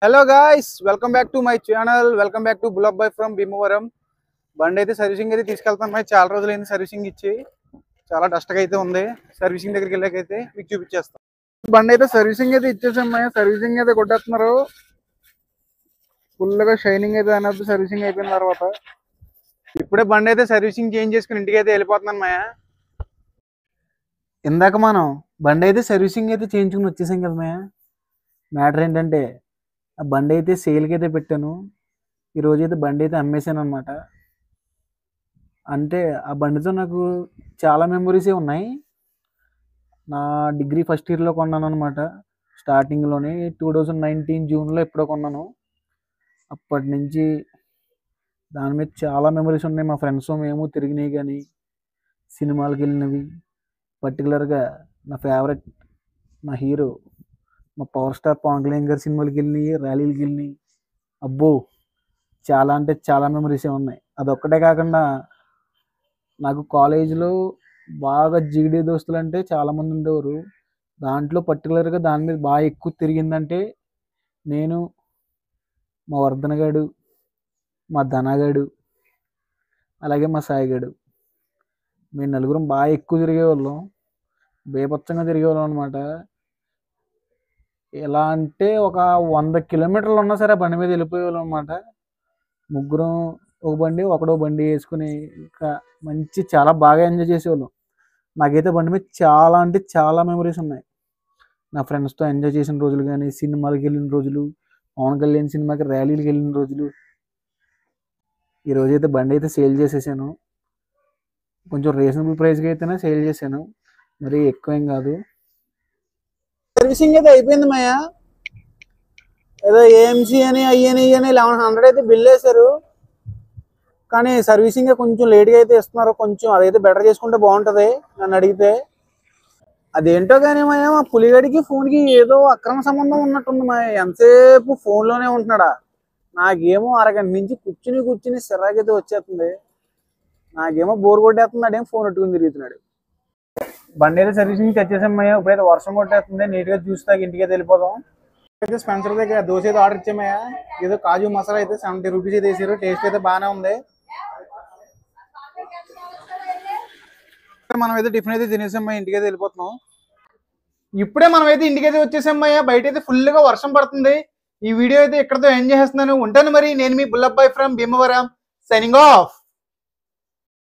Hello guys, welcome back to my channel. Welcome back to Bullabbai from Bhimavaram. బండి అయితే servicing అయితే తీసుకెళ్తాను. చాలా రోజులైంది సర్వీసింగ్ ఇచ్చి. చాలా డస్ట్గా అయితే ఉంది. సర్వీసింగ్ దగ్గరికి వెళ్ళాకైతే మీకు చూపించేస్తాను. బండి అయితే సర్వీసింగ్ అయితే ఇచ్చేసాం. సర్వీసింగ్ అయితే కొట్టేస్తున్నారు. ఫుల్గా షైనింగ్ అయితే అనేది సర్వీసింగ్ అయిపోయిన తర్వాత ఇప్పుడే బండి అయితే సర్వీసింగ్ చేంజ్ చేసుకుని ఇంటికి అయితే వెళ్ళిపోతున్నాను మాయ. ఇందాక మనం బండి అయితే సర్వీసింగ్ అయితే చేయించుకుని వచ్చేసాం కదా మాయ. మ్యాటర్ ఏంటంటే ఆ బండి అయితే సేల్కి అయితే పెట్టాను. ఈరోజు అయితే బండి అయితే అమ్మేశాను అనమాట. అంటే ఆ బండితో నాకు చాలా మెమొరీసే ఉన్నాయి. నా డిగ్రీ ఫస్ట్ ఇయర్లో కొన్నాను అనమాట. స్టార్టింగ్లోనే 2019 జూన్లో ఎప్పుడో కొన్నాను. అప్పటి నుంచి దాని మీద చాలా మెమరీస్ ఉన్నాయి. మా ఫ్రెండ్స్ మేము తిరిగినవి కానీ, సినిమాలకు వెళ్ళినవి, పర్టికులర్గా నా ఫేవరెట్, నా హీరో, మా పవర్ స్టార్ పవన్ కళ్యాణ్ గారి సినిమాలకు వెళ్ళినవి, ర్యాలీలకు వెళ్ళినవి. అబ్బో, చాలా అంటే చాలా మెమరీసే ఉన్నాయి. అదొక్కటే కాకుండా నాకు కాలేజీలో బాగా జిగిడే దోస్తులు అంటే చాలామంది ఉండేవారు. దాంట్లో పర్టికులర్గా దాని మీద బాగా ఎక్కువ తిరిగిందంటే నేను, మా వర్ధనగాడు, మా ధనగాడు, అలాగే మా సాయిగాడు. మేము నలుగురం బాగా ఎక్కువ తిరిగేవాళ్ళం. బేపచ్చంగా తిరిగేవాళ్ళం అనమాట. ఎలా అంటే ఒక 100 కిలోమీటర్లు ఉన్నా సరే బండి మీద వెళ్ళిపోయేవాళ్ళం అనమాట. ముగ్గురం ఒక బండి, ఒకడో బండి వేసుకుని ఇంకా మంచి చాలా బాగా ఎంజాయ్ చేసేవాళ్ళం. నాకైతే బండి మీద చాలా అంటే చాలా మెమరీస్ ఉన్నాయి. నా ఫ్రెండ్స్తో ఎంజాయ్ చేసిన రోజులు కానీ, సినిమాలకు వెళ్ళిన రోజులు, పవన్ కళ్యాణ్ సినిమాకి ర్యాలీలకు వెళ్ళిన రోజులు. ఈ రోజైతే బండి అయితే సేల్ చేసేసాను. కొంచెం రీజనబుల్ ప్రైస్కి అయితేనే సేల్ చేశాను, మరి ఎక్కువేం కాదు. సర్వీసింగ్ అయితే అయిపోయింది మాయ. ఏదో ఏఎంసీ అని అయ్యని 1100 అయితే బిల్ వేశారు. కానీ సర్వీసింగ్ కొంచెం లేట్గా అయితే ఇస్తున్నారు. కొంచెం అదైతే బెటర్ చేసుకుంటే బాగుంటుంది నన్ను అడిగితే. అదేంటో కానీ మా పులిగడికి ఫోన్కి ఏదో అక్రమ సంబంధం ఉన్నట్టుంది మా. ఎంతసేపు ఫోన్లోనే ఉంటున్నాడా. నాకేమో అరగంట నుంచి కూర్చుని సిరాకైతే వచ్చేస్తుంది. నాకేమో బోర్ కొట్టేస్తున్నాడు, ఏం ఫోన్ పెట్టుకుని తిరుగుతున్నాడు. బండి అయితే సర్వీసింగ్ తెచ్చేసామయ్యా. ఇప్పుడైతే వర్షం కొట్టేస్తుంది. నీట్గా చూస్తాక ఇంటికి వెళ్ళిపోదాం. అయితే స్పెన్సర్ దగ్గర దోశ అయితే ఆర్డర్ ఇచ్చామయ్యా. ఏదో కాజు మసాలా అయితే 70 రూపీస్ అయితే వేసారు. టేస్ట్ అయితే బాగానే ఉంది. మనం అయితే టిఫిన్ అయితే తినేసామయ్యా. ఇంటికి అయితే వెళ్ళిపోతున్నాం. ఇప్పుడే మనం అయితే ఇంటికైతే వచ్చేసామయ్యా. బయట అయితే ఫుల్గా వర్షం పడుతుంది. ఈ వీడియో అయితే ఇక్కడతో ఎండ్ చేస్తున్నాను. ఉంటాను మరి. నేను మీ Bullabbai from Bhimavaram, signing of.